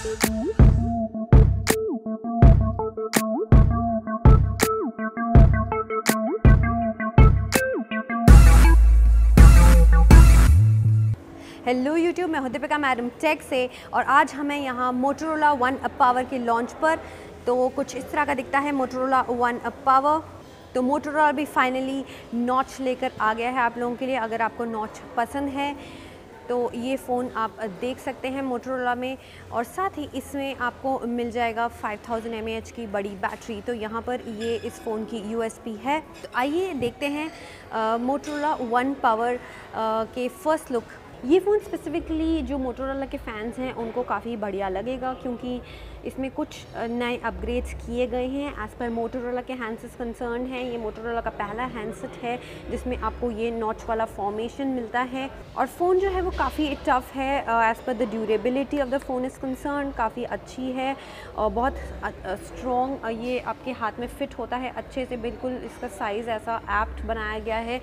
Hello YouTube, मैं हूं Deepika madam take से और आज हमें यहाँ मोटोरोला वन पावर के लॉन्च पर तो कुछ इस तरह का दिखता है मोटोरोला वन पावर। तो मोटोरोला भी फाइनली नॉच लेकर आ गया है आप लोगों के लिए। अगर आपको नॉच पसंद है तो ये फ़ोन आप देख सकते हैं मोटोरोला में, और साथ ही इसमें आपको मिल जाएगा 5000 mAh की बड़ी बैटरी। तो यहाँ पर ये इस फ़ोन की यूएसपी है। तो आइए देखते हैं मोटोरोला वन पावर के फर्स्ट लुक। ये फ़ोन स्पेसिफ़िकली जो मोटोरोला के फ़ैन्स हैं उनको काफ़ी बढ़िया लगेगा, क्योंकि इसमें कुछ नए अपग्रेड्स किए गए हैं एज़ पर मोटोरोला के हैंडसेट कंसर्न हैं। ये मोटोरोला का पहला हैंडसेट है जिसमें आपको ये नॉच वाला फॉर्मेशन मिलता है, और फ़ोन जो है वो काफ़ी टफ़ है as per the durability of the phone is concern, काफ़ी अच्छी है और बहुत स्ट्रॉन्ग ये आपके हाथ में फ़िट होता है अच्छे से। बिल्कुल इसका साइज़ ऐसा एप्ट बनाया गया है।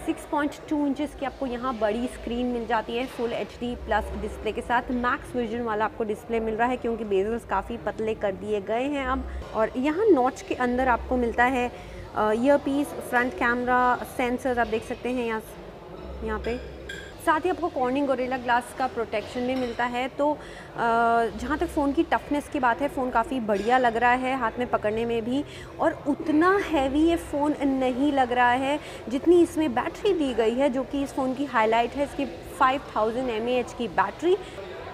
6.2 इंचेस की आपको यहाँ बड़ी स्क्रीन मिल जाती है फुल HD प्लस डिस्प्ले के साथ। मैक्स विजन वाला आपको डिस्प्ले मिल रहा है क्योंकि बेजल्स काफ़ी पतले कर दिए गए हैं अब। और यहाँ नॉच के अंदर आपको मिलता है ईयरपीस, फ्रंट कैमरा, सेंसर आप देख सकते हैं यहाँ पे। साथ ही आपको कॉर्निंग गोरिल्ला ग्लास का प्रोटेक्शन भी मिलता है। तो जहाँ तक फ़ोन की टफनेस की बात है, फ़ोन काफ़ी बढ़िया लग रहा है हाथ में पकड़ने में भी, और उतना हैवी ये फ़ोन नहीं लग रहा है जितनी इसमें बैटरी दी गई है, जो कि इस फ़ोन की हाईलाइट है इसकी 5000 mAh की बैटरी।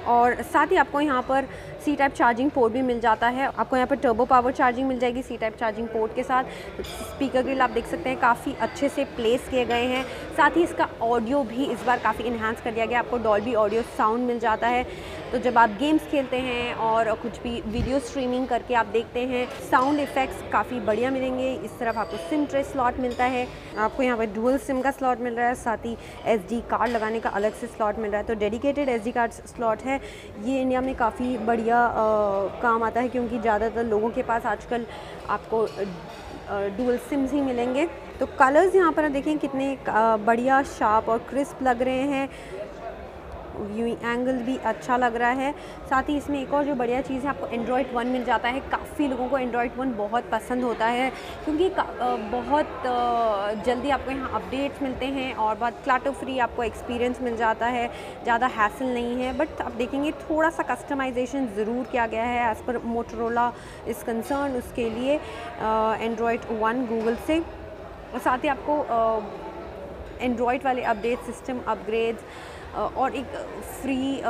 और साथ ही आपको यहाँ पर सी टाइप चार्जिंग पोर्ट भी मिल जाता है। आपको यहाँ पर टर्बो पावर चार्जिंग मिल जाएगी सी टाइप चार्जिंग पोर्ट के साथ। स्पीकर ग्रिल आप देख सकते हैं काफ़ी अच्छे से प्लेस किए गए हैं। साथ ही इसका ऑडियो भी इस बार काफ़ी इन्हांस कर दिया गया, आपको डॉल्बी ऑडियो साउंड मिल जाता है। तो जब आप गेम्स खेलते हैं और कुछ भी वीडियो स्ट्रीमिंग करके आप देखते हैं, साउंड इफ़ेक्ट्स काफ़ी बढ़िया मिलेंगे। इस तरफ आपको सिम ट्रे स्लॉट मिलता है, आपको यहाँ पर डुअल सिम का स्लॉट मिल रहा है, साथ ही SD कार्ड लगाने का अलग से स्लॉट मिल रहा है। तो डेडिकेटेड SD कार्ड स्लॉट है। ये इंडिया में काफ़ी बढ़िया काम आता है क्योंकि ज़्यादातर लोगों के पास आजकल आपको डुअल सिम्स ही मिलेंगे। तो कलर्स यहाँ पर देखें कितने बढ़िया शार्प और क्रिस्प लग रहे हैं। व्यूइंग एंगल भी अच्छा लग रहा है। साथ ही इसमें एक और जो बढ़िया चीज़ है, आपको एंड्रॉयड 1 मिल जाता है। काफ़ी लोगों को एंड्रॉयड 1 बहुत पसंद होता है क्योंकि बहुत जल्दी आपको यहाँ अपडेट्स मिलते हैं और बहुत क्लटर फ्री आपको एक्सपीरियंस मिल जाता है, ज़्यादा हैसल नहीं है। बट आप देखेंगे थोड़ा सा कस्टमाइजेशन ज़रूर किया गया है as per Motorola is concern, उसके लिए एंड्रॉयड 1 गूगल से। और साथ ही आपको एंड्रॉयड वाले अपडेट, सिस्टम अपग्रेड्स और एक फ्री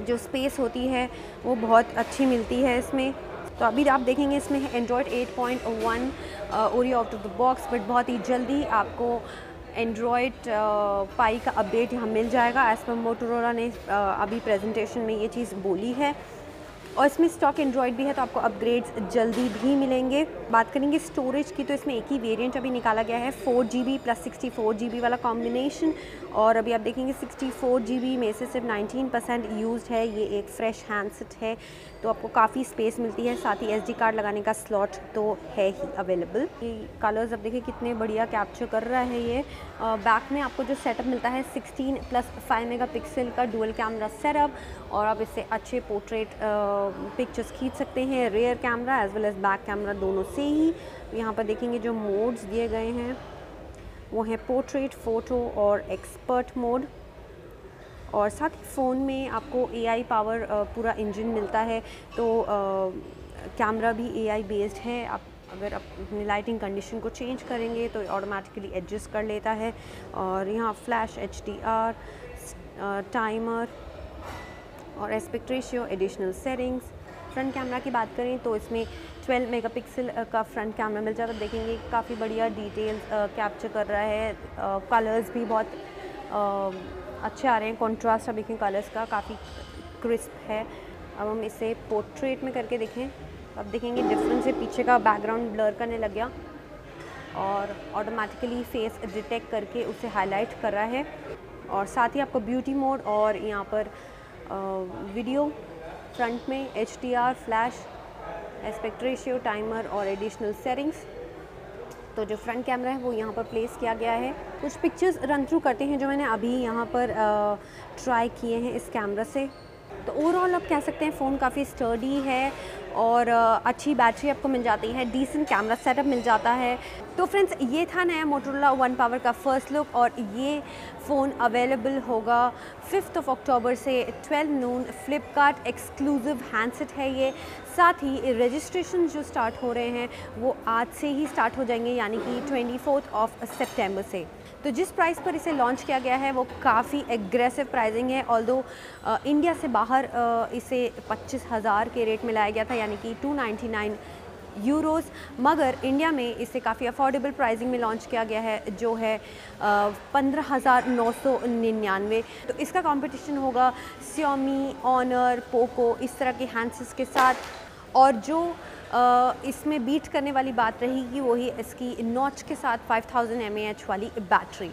जो स्पेस होती है वो बहुत अच्छी मिलती है इसमें। तो अभी आप देखेंगे इसमें है Android 8.1 Oreo out of the box, but बहुत ही जल्दी आपको एंड्रॉयड पाई का अपडेट यहाँ मिल जाएगा एज़ पर मोटोरोला ने अभी प्रेजेंटेशन में ये चीज़ बोली है। और इसमें स्टॉक एंड्रॉयड भी है, तो आपको अपग्रेड्स जल्दी भी मिलेंगे। बात करेंगे स्टोरेज की, तो इसमें एक ही वेरिएंट अभी निकाला गया है 4GB प्लस 64GB वाला कॉम्बिनेशन। और अभी आप देखेंगे 64GB में से सिर्फ 19% यूज़ है। ये एक फ्रेश हैंडसेट है तो आपको काफ़ी स्पेस मिलती है। साथ ही SD कार्ड लगाने का स्लॉट तो है ही अवेलेबल। ये कलर्स अब देखिए कितने बढ़िया कैप्चर कर रहा है ये। बैक में आपको जो सेटअप मिलता है 16+5 मेगापिक्सल का डुअल कैमरा सेटअप, और आप इससे अच्छे पोर्ट्रेट पिक्चर्स खींच सकते हैं, rear camera as well as back camera दोनों से ही। यहाँ पर देखेंगे जो मोड्स दिए गए हैं वो हैं पोर्ट्रेट, फ़ोटो और एक्सपर्ट मोड। और साथ ही फ़ोन में आपको AI पावर पूरा इंजन मिलता है। तो कैमरा भी AI बेस्ड है। आप अगर आप अपनी लाइटिंग कंडीशन को चेंज करेंगे तो ऑटोमेटिकली एडजस्ट कर लेता है। और यहाँ फ्लैश, HDR, टाइमर और aspect ratio, additional settings. Front camera की बात करें तो इसमें 12 मेगापिक्सल का फ्रंट कैमरा मिल जाता है। देखेंगे काफ़ी बढ़िया डिटेल्स कैप्चर कर रहा है। कलर्स भी बहुत अच्छे आ रहे हैं, कॉन्ट्रास्ट अब देखें कलर्स का काफ़ी क्रिस्प है। अब हम इसे पोर्ट्रेट में करके देखें, अब देखेंगे डिफरेंस है। पीछे का बैकग्राउंड ब्लर करने लग गया और ऑटोमेटिकली फेस डिटेक्ट करके उसे हाईलाइट कर रहा है। और साथ ही आपको ब्यूटी मोड और यहाँ पर वीडियो, फ्रंट में HDR, flash, aspect ratio, timer और एडिशनल सेटिंग्स। तो जो फ्रंट कैमरा है वो यहाँ पर प्लेस किया गया है। कुछ पिक्चर्स रन थ्रू करते हैं जो मैंने अभी यहाँ पर ट्राई किए हैं इस कैमरा से। तो ओवरऑल आप कह सकते हैं फ़ोन काफ़ी स्टर्डी है और अच्छी बैटरी आपको मिल जाती है, डिसेंट कैमरा सेटअप मिल जाता है। तो फ्रेंड्स, ये था नया मोटोरोला वन पावर का फर्स्ट लुक और ये फ़ोन अवेलेबल होगा 5 अक्टूबर से 12 नून। फ्लिपकार्ट एक्सक्लूसिव हैंडसेट है ये। साथ ही रजिस्ट्रेशन जो स्टार्ट हो रहे हैं वो आज से ही स्टार्ट हो जाएंगे, यानी कि 24 सितंबर से। तो जिस प्राइस पर इसे लॉन्च किया गया है वो काफ़ी एग्रेसिव प्राइसिंग है। ऑल्दो इंडिया से बाहर इसे 25,000 के रेट में लाया गया था, यानी कि 299 यूरोज़, मगर इंडिया में इसे काफ़ी अफोर्डेबल प्राइसिंग में लॉन्च किया गया है, जो है 15,999। तो इसका कंपटीशन होगा Xiaomi, Honor, पोको इस तरह के हैंडसेट्स के साथ। और जो इसमें बीट करने वाली बात रहेगी वही इसकी नॉच के साथ 5000 mAh वाली बैटरी।